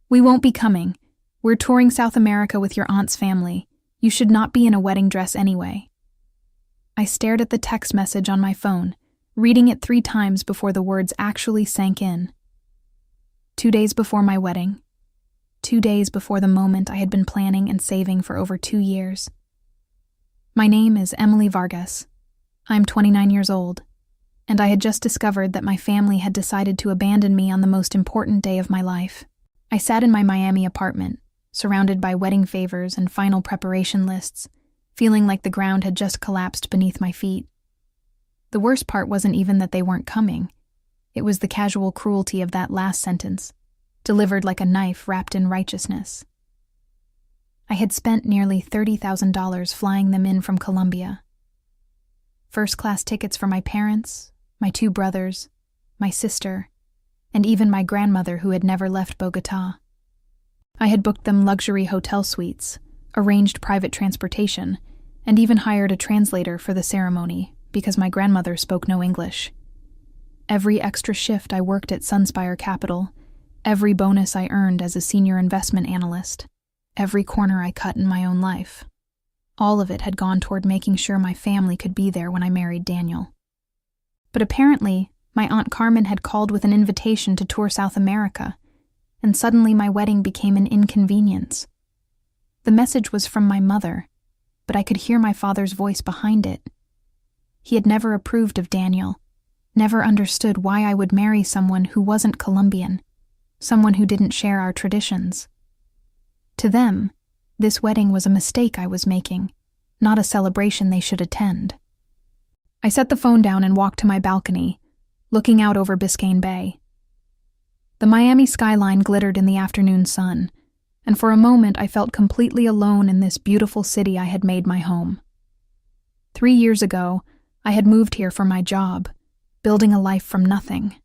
"We won't be coming. We're touring South America with your aunt's family. You should not be in a wedding dress anyway." I stared at the text message on my phone, reading it 3 times before the words actually sank in. 2 days before my wedding. 2 days before the moment I had been planning and saving for over 2 years. My name is Emily Vargas. I'm 29 years old, and I had just discovered that my family had decided to abandon me on the most important day of my life. I sat in my Miami apartment, surrounded by wedding favors and final preparation lists, feeling like the ground had just collapsed beneath my feet. The worst part wasn't even that they weren't coming. It was the casual cruelty of that last sentence, delivered like a knife wrapped in righteousness. I had spent nearly $30,000 flying them in from Colombia. First-class tickets for my parents, my 2 brothers, my sister, and even my grandmother who had never left Bogotá. I had booked them luxury hotel suites, arranged private transportation, and even hired a translator for the ceremony because my grandmother spoke no English. Every extra shift I worked at Sunspire Capital, every bonus I earned as a senior investment analyst, every corner I cut in my own life, all of it had gone toward making sure my family could be there when I married Daniel. But apparently, my Aunt Carmen had called with an invitation to tour South America, and suddenly my wedding became an inconvenience. The message was from my mother, but I could hear my father's voice behind it. He had never approved of Daniel, never understood why I would marry someone who wasn't Colombian, someone who didn't share our traditions. To them, this wedding was a mistake I was making, not a celebration they should attend. I set the phone down and walked to my balcony, looking out over Biscayne Bay. The Miami skyline glittered in the afternoon sun, and for a moment I felt completely alone in this beautiful city I had made my home. 3 years ago, I had moved here for my job, building a life from nothing.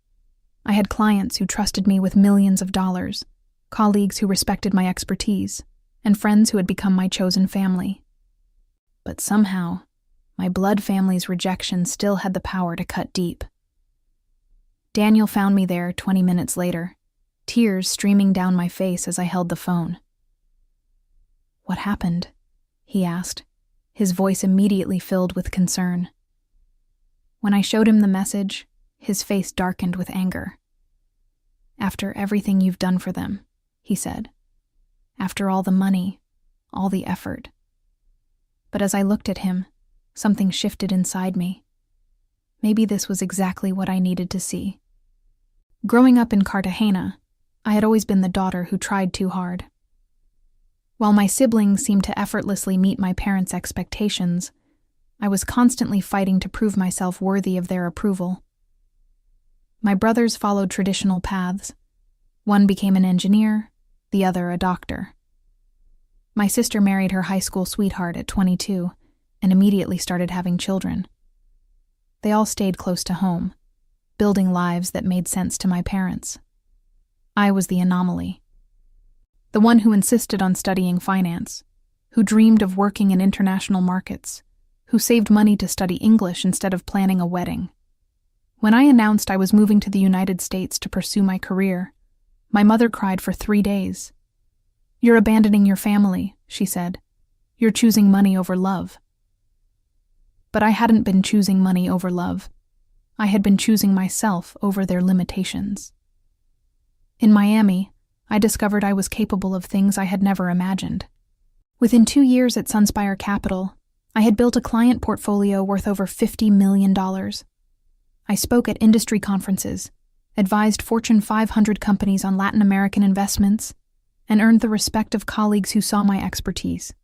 I had clients who trusted me with millions of dollars, colleagues who respected my expertise, and friends who had become my chosen family. But somehow, my blood family's rejection still had the power to cut deep. Daniel found me there 20 minutes later, tears streaming down my face as I held the phone. "What happened?" he asked, his voice immediately filled with concern. When I showed him the message, his face darkened with anger. "After everything you've done for them," he said. "After all the money, all the effort." But as I looked at him, something shifted inside me. Maybe this was exactly what I needed to see. Growing up in Cartagena, I had always been the daughter who tried too hard. While my siblings seemed to effortlessly meet my parents' expectations, I was constantly fighting to prove myself worthy of their approval. My brothers followed traditional paths. One became an engineer, the other a doctor. My sister married her high school sweetheart at 22 and immediately started having children. They all stayed close to home, building lives that made sense to my parents. I was the anomaly. The one who insisted on studying finance, who dreamed of working in international markets, who saved money to study English instead of planning a wedding. When I announced I was moving to the United States to pursue my career, my mother cried for 3 days. "You're abandoning your family," she said. "You're choosing money over love." But I hadn't been choosing money over love. I had been choosing myself over their limitations. In Miami, I discovered I was capable of things I had never imagined. Within 2 years at Sunspire Capital, I had built a client portfolio worth over $50 million. I spoke at industry conferences, advised Fortune 500 companies on Latin American investments, and earned the respect of colleagues who saw my expertise,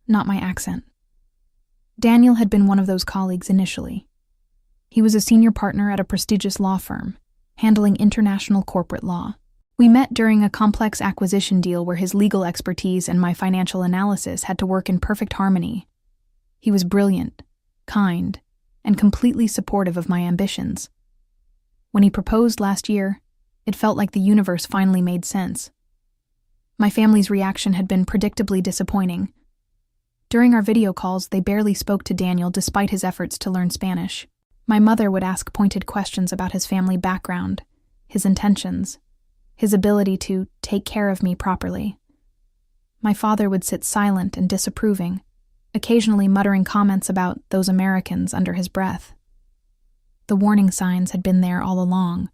not my accent. Daniel had been one of those colleagues initially. He was a senior partner at a prestigious law firm, handling international corporate law. We met during a complex acquisition deal where his legal expertise and my financial analysis had to work in perfect harmony. He was brilliant, kind, and completely supportive of my ambitions. When he proposed last year, it felt like the universe finally made sense. My family's reaction had been predictably disappointing. During our video calls, they barely spoke to Daniel despite his efforts to learn Spanish. My mother would ask pointed questions about his family background, his intentions, his ability to take care of me properly. My father would sit silent and disapproving, occasionally muttering comments about those Americans under his breath. The warning signs had been there all along.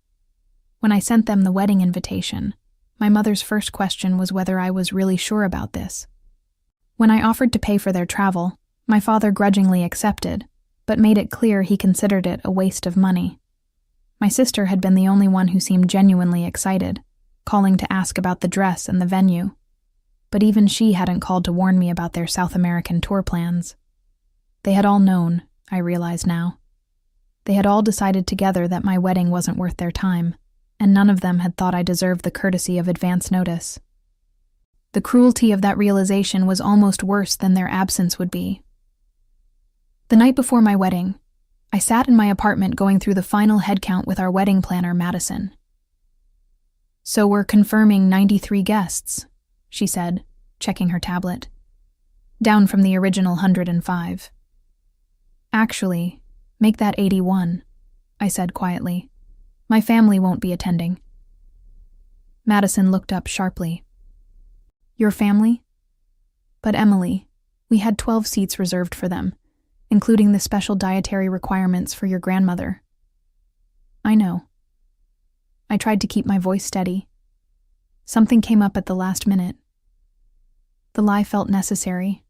When I sent them the wedding invitation, my mother's first question was whether I was really sure about this. When I offered to pay for their travel, my father grudgingly accepted, but made it clear he considered it a waste of money. My sister had been the only one who seemed genuinely excited, calling to ask about the dress and the venue. But even she hadn't called to warn me about their South American tour plans. They had all known, I realize now. They had all decided together that my wedding wasn't worth their time, and none of them had thought I deserved the courtesy of advance notice. The cruelty of that realization was almost worse than their absence would be. The night before my wedding, I sat in my apartment going through the final head count with our wedding planner, Madison. "So we're confirming 93 guests," she said, checking her tablet. "Down from the original 105. "Actually, make that 81, I said quietly. "My family won't be attending." Madison looked up sharply. "Your family?" "But Emily, we had 12 seats reserved for them, including the special dietary requirements for your grandmother." "I know." I tried to keep my voice steady. Something came up at the last minute. The lie felt necessary.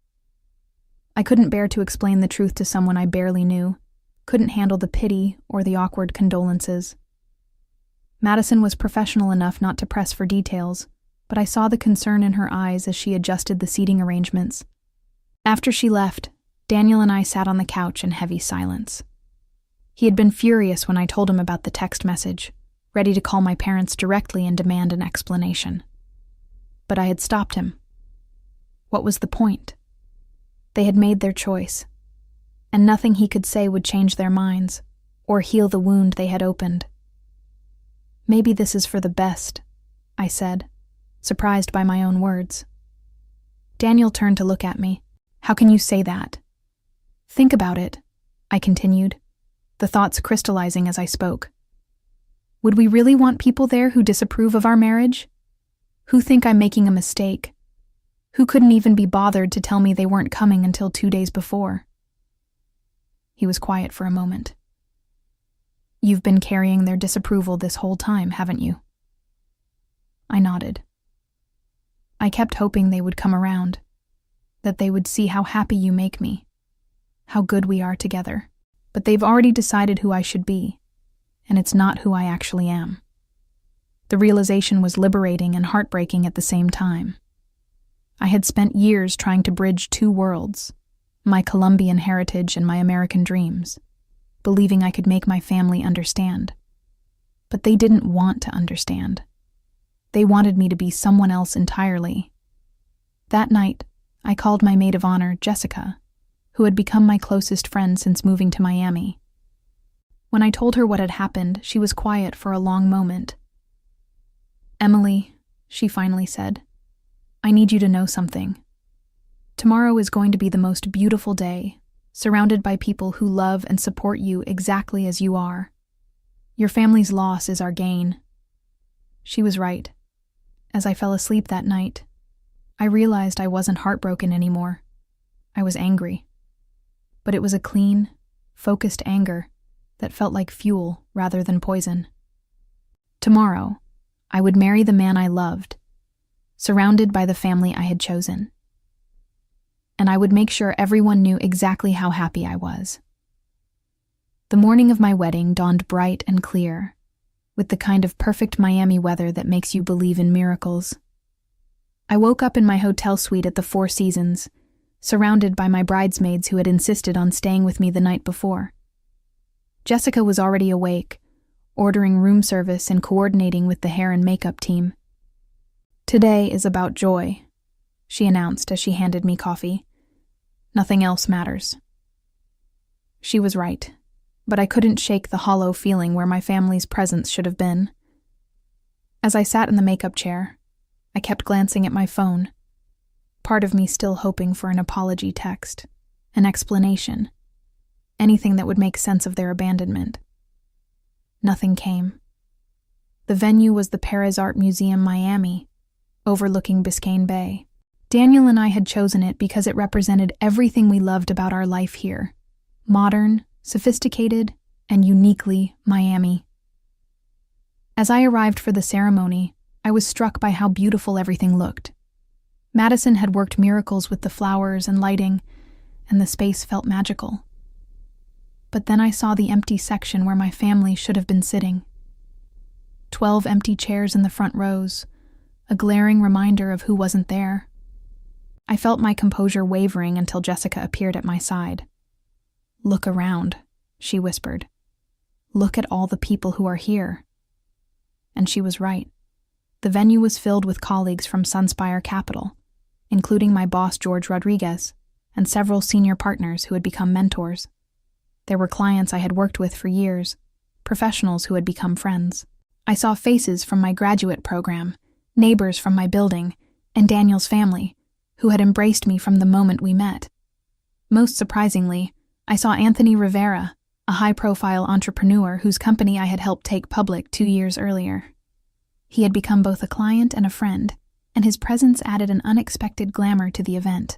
I couldn't bear to explain the truth to someone I barely knew, couldn't handle the pity or the awkward condolences. Madison was professional enough not to press for details, but I saw the concern in her eyes as she adjusted the seating arrangements. After she left, Daniel and I sat on the couch in heavy silence. He had been furious when I told him about the text message, ready to call my parents directly and demand an explanation. But I had stopped him. What was the point? They had made their choice, and nothing he could say would change their minds or heal the wound they had opened. "Maybe this is for the best," I said, surprised by my own words. Daniel turned to look at me. "How can you say that?" "Think about it," I continued, the thoughts crystallizing as I spoke. "Would we really want people there who disapprove of our marriage? Who think I'm making a mistake? Who couldn't even be bothered to tell me they weren't coming until 2 days before?" He was quiet for a moment. "You've been carrying their disapproval this whole time, haven't you?" I nodded. "I kept hoping they would come around, that they would see how happy you make me, how good we are together. But they've already decided who I should be, and it's not who I actually am." The realization was liberating and heartbreaking at the same time. I had spent years trying to bridge two worlds, my Colombian heritage and my American dreams, believing I could make my family understand. But they didn't want to understand. They wanted me to be someone else entirely. That night, I called my maid of honor, Jessica, who had become my closest friend since moving to Miami. When I told her what had happened, she was quiet for a long moment. "Emily," she finally said, "I need you to know something. Tomorrow is going to be the most beautiful day, surrounded by people who love and support you exactly as you are. Your family's loss is our gain." She was right. As I fell asleep that night, I realized I wasn't heartbroken anymore. I was angry. But it was a clean, focused anger that felt like fuel rather than poison. Tomorrow, I would marry the man I loved, surrounded by the family I had chosen. And I would make sure everyone knew exactly how happy I was. The morning of my wedding dawned bright and clear, with the kind of perfect Miami weather that makes you believe in miracles. I woke up in my hotel suite at the Four Seasons, surrounded by my bridesmaids who had insisted on staying with me the night before. Jessica was already awake, ordering room service and coordinating with the hair and makeup team. "Today is about joy," she announced as she handed me coffee. "Nothing else matters." She was right, but I couldn't shake the hollow feeling where my family's presence should have been. As I sat in the makeup chair, I kept glancing at my phone, part of me still hoping for an apology text, an explanation, anything that would make sense of their abandonment. Nothing came. The venue was the Perez Art Museum, Miami, overlooking Biscayne Bay. Daniel and I had chosen it because it represented everything we loved about our life here: modern, sophisticated, and uniquely Miami. As I arrived for the ceremony, I was struck by how beautiful everything looked. Madison had worked miracles with the flowers and lighting, and the space felt magical. But then I saw the empty section where my family should have been sitting. 12 empty chairs in the front rows, a glaring reminder of who wasn't there. I felt my composure wavering until Jessica appeared at my side. "Look around," she whispered. "Look at all the people who are here." And she was right. The venue was filled with colleagues from Sunspire Capital, including my boss George Rodriguez, and several senior partners who had become mentors. There were clients I had worked with for years, professionals who had become friends. I saw faces from my graduate program, neighbors from my building, and Daniel's family, who had embraced me from the moment we met. Most surprisingly, I saw Anthony Rivera, a high-profile entrepreneur whose company I had helped take public 2 years earlier. He had become both a client and a friend, and his presence added an unexpected glamour to the event.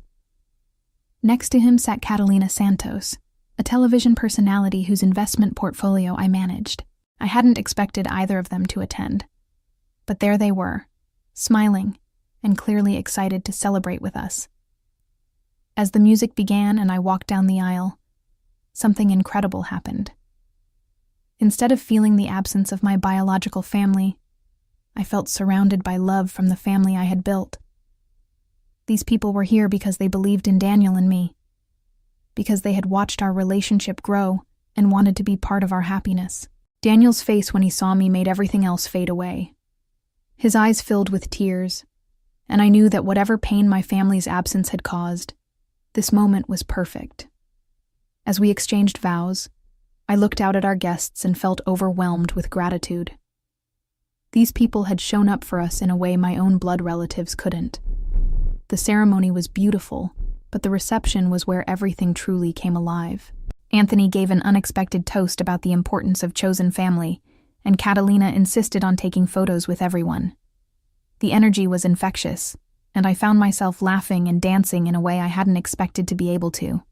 Next to him sat Catalina Santos, a television personality whose investment portfolio I managed. I hadn't expected either of them to attend. But there they were, smiling and clearly excited to celebrate with us. As the music began and I walked down the aisle, something incredible happened. Instead of feeling the absence of my biological family, I felt surrounded by love from the family I had built. These people were here because they believed in Daniel and me, because they had watched our relationship grow and wanted to be part of our happiness. Daniel's face when he saw me made everything else fade away. His eyes filled with tears, and I knew that whatever pain my family's absence had caused, this moment was perfect. As we exchanged vows, I looked out at our guests and felt overwhelmed with gratitude. These people had shown up for us in a way my own blood relatives couldn't. The ceremony was beautiful, but the reception was where everything truly came alive. Anthony gave an unexpected toast about the importance of chosen family, and Catalina insisted on taking photos with everyone. The energy was infectious, and I found myself laughing and dancing in a way I hadn't expected to be able to.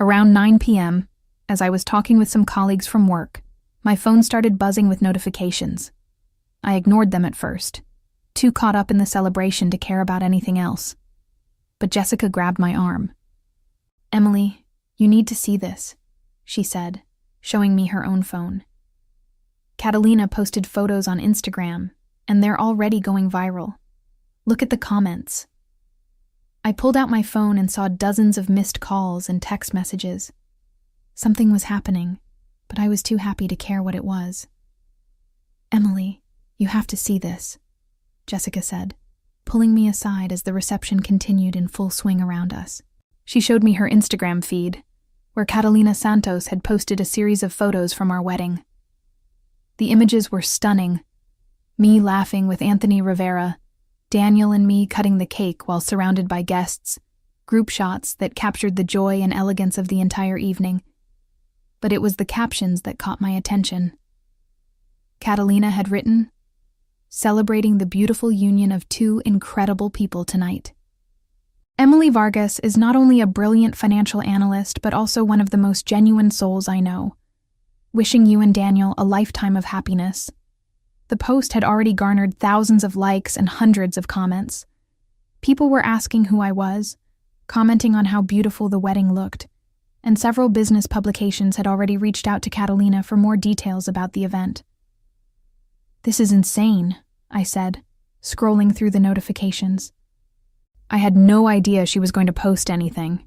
Around 9 p.m., as I was talking with some colleagues from work, my phone started buzzing with notifications. I ignored them at first, too caught up in the celebration to care about anything else. But Jessica grabbed my arm. "Emily, you need to see this," she said, showing me her own phone. Catalina posted photos on Instagram, and they're already going viral. Look at the comments. I pulled out my phone and saw dozens of missed calls and text messages. Something was happening, but I was too happy to care what it was. "Emily, you have to see this," Jessica said, pulling me aside as the reception continued in full swing around us. She showed me her Instagram feed, where Catalina Santos had posted a series of photos from our wedding. The images were stunning. Me laughing with Anthony Rivera, Daniel and me cutting the cake while surrounded by guests, group shots that captured the joy and elegance of the entire evening. But it was the captions that caught my attention. Catalina had written, "Celebrating the beautiful union of two incredible people tonight." Emily Vargas is not only a brilliant financial analyst, but also one of the most genuine souls I know. Wishing you and Daniel a lifetime of happiness. The post had already garnered thousands of likes and hundreds of comments. People were asking who I was, commenting on how beautiful the wedding looked, and several business publications had already reached out to Catalina for more details about the event. "This is insane," I said, scrolling through the notifications. I had no idea she was going to post anything.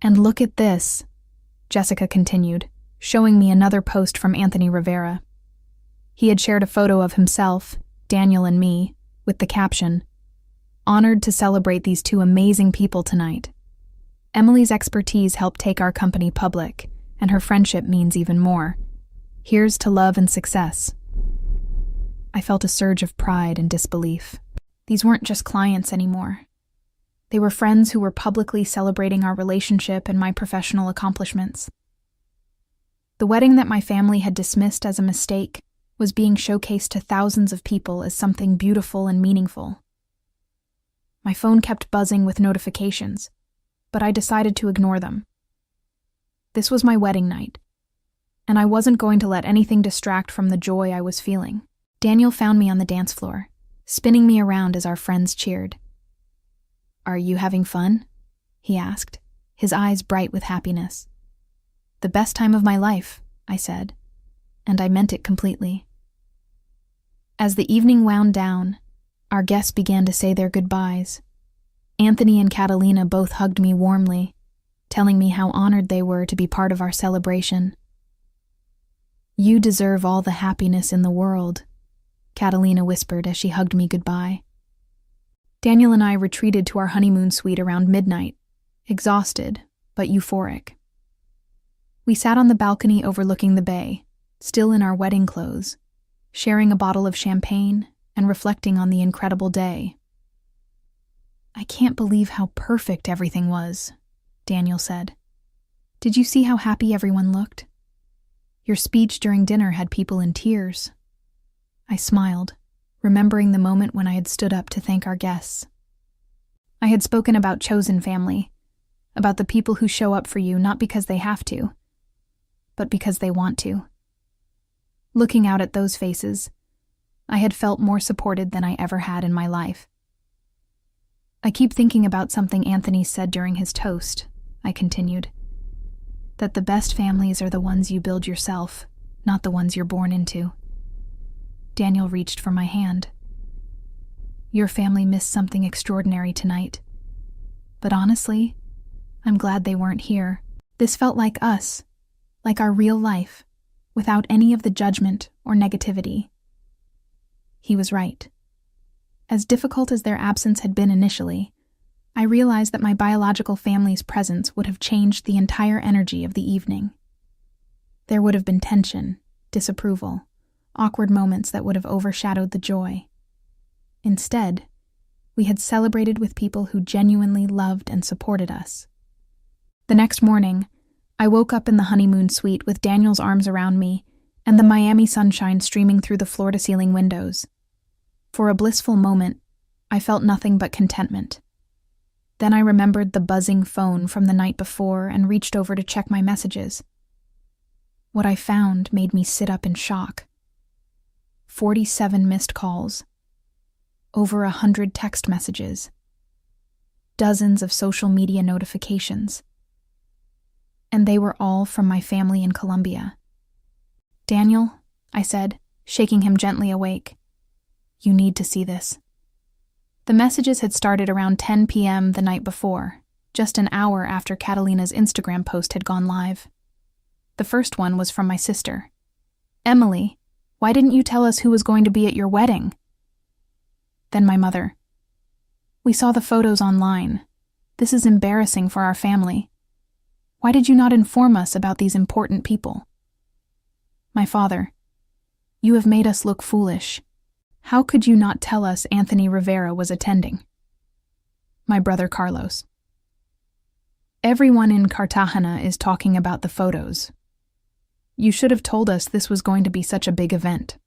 "And look at this," Jessica continued, showing me another post from Anthony Rivera. He had shared a photo of himself, Daniel and me, with the caption, "Honored to celebrate these two amazing people tonight. Emily's expertise helped take our company public, and her friendship means even more. Here's to love and success." I felt a surge of pride and disbelief. These weren't just clients anymore. They were friends who were publicly celebrating our relationship and my professional accomplishments. The wedding that my family had dismissed as a mistake was being showcased to thousands of people as something beautiful and meaningful. My phone kept buzzing with notifications, but I decided to ignore them. This was my wedding night, and I wasn't going to let anything distract from the joy I was feeling. Daniel found me on the dance floor, spinning me around as our friends cheered. "Are you having fun?" he asked, his eyes bright with happiness. "The best time of my life," I said, and I meant it completely. As the evening wound down, our guests began to say their goodbyes. Anthony and Catalina both hugged me warmly, telling me how honored they were to be part of our celebration. "You deserve all the happiness in the world," Catalina whispered as she hugged me goodbye. Daniel and I retreated to our honeymoon suite around midnight, exhausted but euphoric. We sat on the balcony overlooking the bay, still in our wedding clothes, sharing a bottle of champagne and reflecting on the incredible day. "I can't believe how perfect everything was," Daniel said. "Did you see how happy everyone looked? Your speech during dinner had people in tears." I smiled, remembering the moment when I had stood up to thank our guests. I had spoken about chosen family, about the people who show up for you not because they have to, but because they want to. Looking out at those faces, I had felt more supported than I ever had in my life. "I keep thinking about something Anthony said during his toast," I continued, "that the best families are the ones you build yourself, not the ones you're born into." Daniel reached for my hand. "Your family missed something extraordinary tonight. But honestly, I'm glad they weren't here. This felt like us, like our real life, without any of the judgment or negativity." He was right. As difficult as their absence had been initially, I realized that my biological family's presence would have changed the entire energy of the evening. There would have been tension, disapproval, awkward moments that would have overshadowed the joy. Instead, we had celebrated with people who genuinely loved and supported us. The next morning, I woke up in the honeymoon suite with Daniel's arms around me and the Miami sunshine streaming through the floor-to-ceiling windows. For a blissful moment, I felt nothing but contentment. Then I remembered the buzzing phone from the night before and reached over to check my messages. What I found made me sit up in shock. 47 missed calls, over 100 text messages, dozens of social media notifications, and they were all from my family in Colombia. "Daniel," I said, shaking him gently awake, "you need to see this." The messages had started around 10 p.m. the night before, just an hour after Catalina's Instagram post had gone live. The first one was from my sister. "Emily, why didn't you tell us who was going to be at your wedding?" Then my mother. "We saw the photos online. This is embarrassing for our family. Why did you not inform us about these important people?" My father. "You have made us look foolish. How could you not tell us Anthony Rivera was attending?" My brother Carlos. "Everyone in Cartagena is talking about the photos. You should have told us this was going to be such a big event."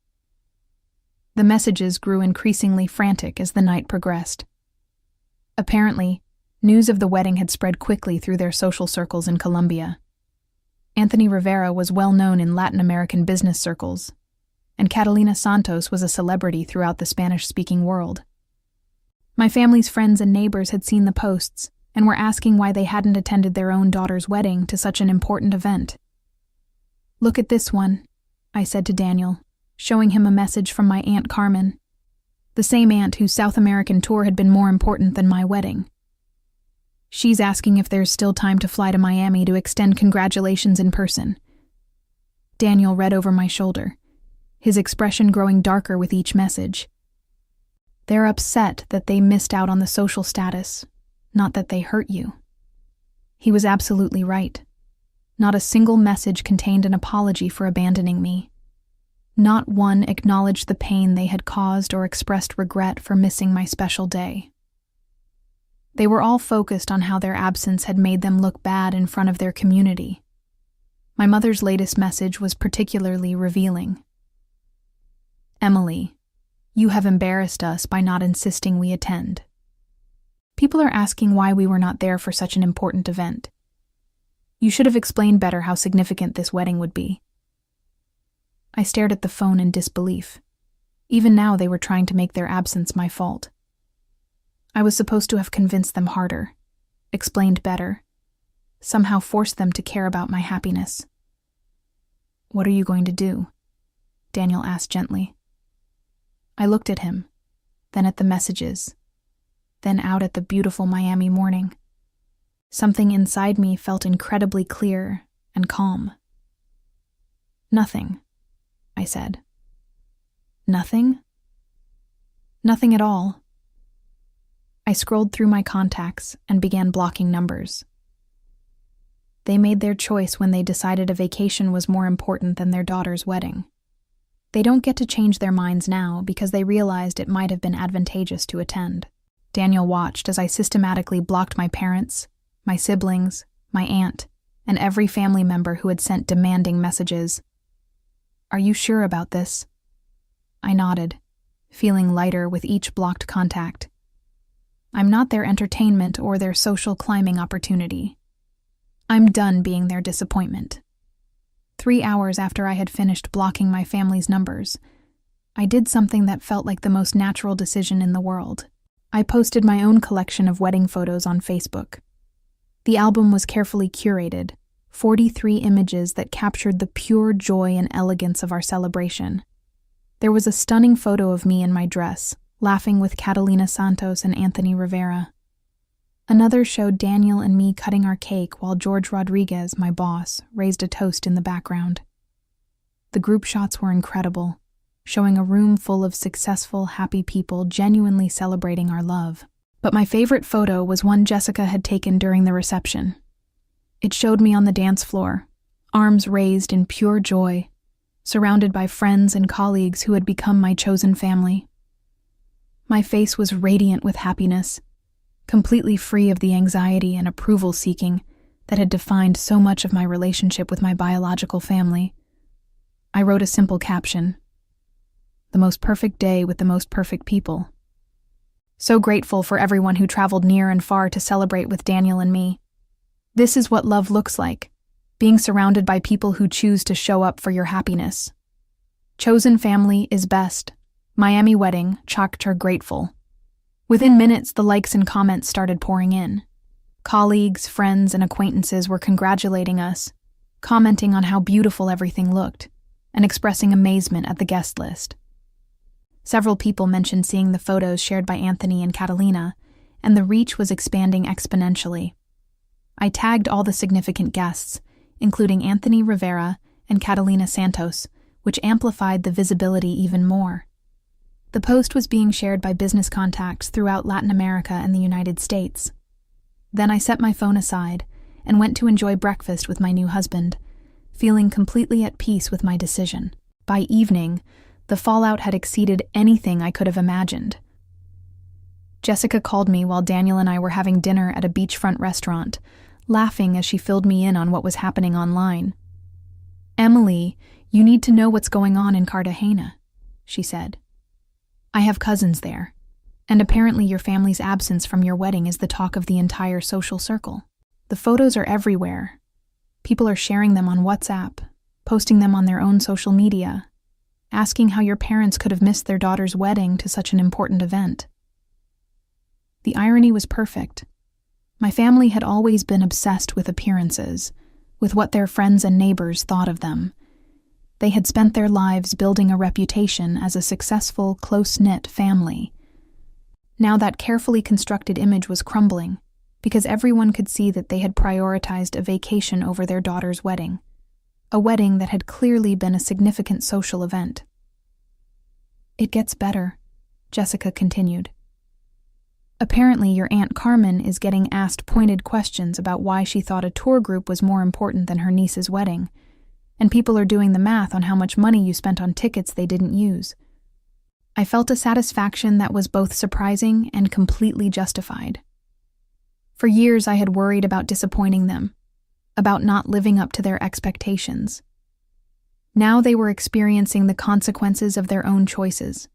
The messages grew increasingly frantic as the night progressed. Apparently, news of the wedding had spread quickly through their social circles in Colombia. Anthony Rivera was well known in Latin American business circles, and Catalina Santos was a celebrity throughout the Spanish-speaking world. My family's friends and neighbors had seen the posts and were asking why they hadn't attended their own daughter's wedding to such an important event. "Look at this one," I said to Daniel, showing him a message from my Aunt Carmen, the same aunt whose South American tour had been more important than my wedding. "She's asking if there's still time to fly to Miami to extend congratulations in person." Daniel read over my shoulder, his expression growing darker with each message. "They're upset that they missed out on the social status, not that they hurt you." He was absolutely right. Not a single message contained an apology for abandoning me. Not one acknowledged the pain they had caused or expressed regret for missing my special day. They were all focused on how their absence had made them look bad in front of their community. My mother's latest message was particularly revealing. Emily, you have embarrassed us by not insisting we attend. People are asking why we were not there for such an important event. You should have explained better how significant this wedding would be. I stared at the phone in disbelief. Even now they were trying to make their absence my fault. I was supposed to have convinced them harder, explained better, somehow forced them to care about my happiness. What are you going to do? Daniel asked gently. I looked at him, then at the messages, then out at the beautiful Miami morning. Something inside me felt incredibly clear and calm. Nothing, I said. Nothing? Nothing at all. I scrolled through my contacts and began blocking numbers. They made their choice when they decided a vacation was more important than their daughter's wedding. They don't get to change their minds now because they realized it might have been advantageous to attend. Daniel watched as I systematically blocked my parents, my siblings, my aunt, and every family member who had sent demanding messages. Are you sure about this? I nodded, feeling lighter with each blocked contact. I'm not their entertainment or their social climbing opportunity. I'm done being their disappointment. 3 hours after I had finished blocking my family's numbers, I did something that felt like the most natural decision in the world. I posted my own collection of wedding photos on Facebook. The album was carefully curated, 43 images that captured the pure joy and elegance of our celebration. There was a stunning photo of me in my dress, laughing with Catalina Santos and Anthony Rivera. Another showed Daniel and me cutting our cake while George Rodriguez, my boss, raised a toast in the background. The group shots were incredible, showing a room full of successful, happy people genuinely celebrating our love. But my favorite photo was one Jessica had taken during the reception. It showed me on the dance floor, arms raised in pure joy, surrounded by friends and colleagues who had become my chosen family. My face was radiant with happiness, completely free of the anxiety and approval-seeking that had defined so much of my relationship with my biological family. I wrote a simple caption: "The most perfect day with the most perfect people." So grateful for everyone who traveled near and far to celebrate with Daniel and me. This is what love looks like, being surrounded by people who choose to show up for your happiness. Chosen family is best. Miami wedding, Choctaw grateful. Within minutes, the likes and comments started pouring in. Colleagues, friends, and acquaintances were congratulating us, commenting on how beautiful everything looked, and expressing amazement at the guest list. Several people mentioned seeing the photos shared by Anthony and Catalina, and the reach was expanding exponentially. I tagged all the significant guests, including Anthony Rivera and Catalina Santos, which amplified the visibility even more. The post was being shared by business contacts throughout Latin America and the United States. Then I set my phone aside and went to enjoy breakfast with my new husband, feeling completely at peace with my decision. By evening, the fallout had exceeded anything I could have imagined. Jessica called me while Daniel and I were having dinner at a beachfront restaurant, laughing as she filled me in on what was happening online. "Emily, you need to know what's going on in Cartagena," she said. "I have cousins there, and apparently your family's absence from your wedding is the talk of the entire social circle. The photos are everywhere. People are sharing them on WhatsApp, posting them on their own social media, asking how your parents could have missed their daughter's wedding to such an important event." The irony was perfect. My family had always been obsessed with appearances, with what their friends and neighbors thought of them. They had spent their lives building a reputation as a successful, close-knit family. Now that carefully constructed image was crumbling, because everyone could see that they had prioritized a vacation over their daughter's wedding, a wedding that had clearly been a significant social event. "It gets better," Jessica continued. "Apparently your Aunt Carmen is getting asked pointed questions about why she thought a tour group was more important than her niece's wedding, and people are doing the math on how much money you spent on tickets they didn't use." I felt a satisfaction that was both surprising and completely justified. For years I had worried about disappointing them, about not living up to their expectations. Now they were experiencing the consequences of their own choices,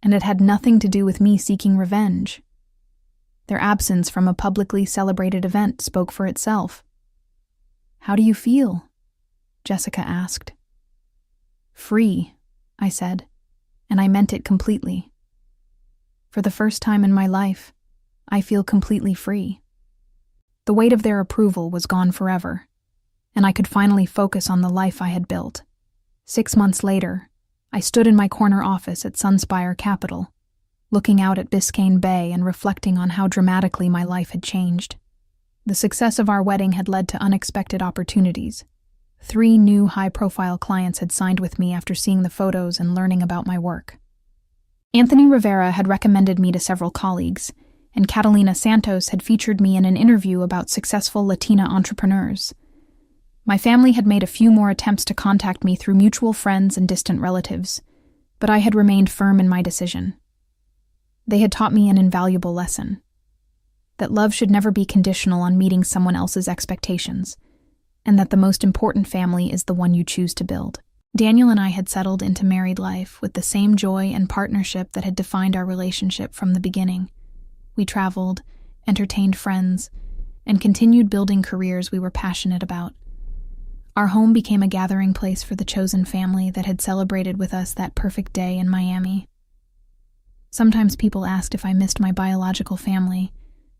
and it had nothing to do with me seeking revenge. Their absence from a publicly celebrated event spoke for itself. "How do you feel?" Jessica asked. "Free," I said, and I meant it completely. For the first time in my life, I feel completely free. The weight of their approval was gone forever, and I could finally focus on the life I had built. 6 months later, I stood in my corner office at Sunspire Capital, looking out at Biscayne Bay and reflecting on how dramatically my life had changed. The success of our wedding had led to unexpected opportunities. 3 new high-profile clients had signed with me after seeing the photos and learning about my work. Anthony Rivera had recommended me to several colleagues, and Catalina Santos had featured me in an interview about successful Latina entrepreneurs. My family had made a few more attempts to contact me through mutual friends and distant relatives, but I had remained firm in my decision. They had taught me an invaluable lesson: that love should never be conditional on meeting someone else's expectations, and that the most important family is the one you choose to build. Daniel and I had settled into married life with the same joy and partnership that had defined our relationship from the beginning. We traveled, entertained friends, and continued building careers we were passionate about. Our home became a gathering place for the chosen family that had celebrated with us that perfect day in Miami. Sometimes people asked if I missed my biological family,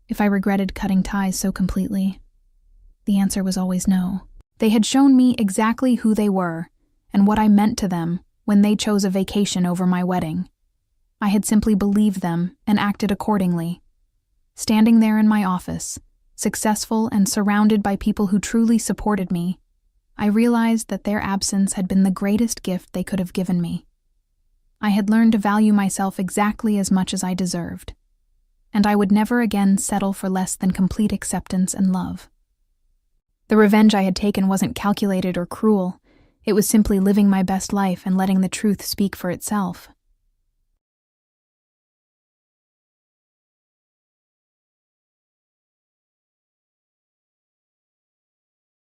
if I regretted cutting ties so completely. The answer was always no. They had shown me exactly who they were and what I meant to them when they chose a vacation over my wedding. I had simply believed them and acted accordingly. Standing there in my office, successful and surrounded by people who truly supported me, I realized that their absence had been the greatest gift they could have given me. I had learned to value myself exactly as much as I deserved, and I would never again settle for less than complete acceptance and love. The revenge I had taken wasn't calculated or cruel. It was simply living my best life and letting the truth speak for itself.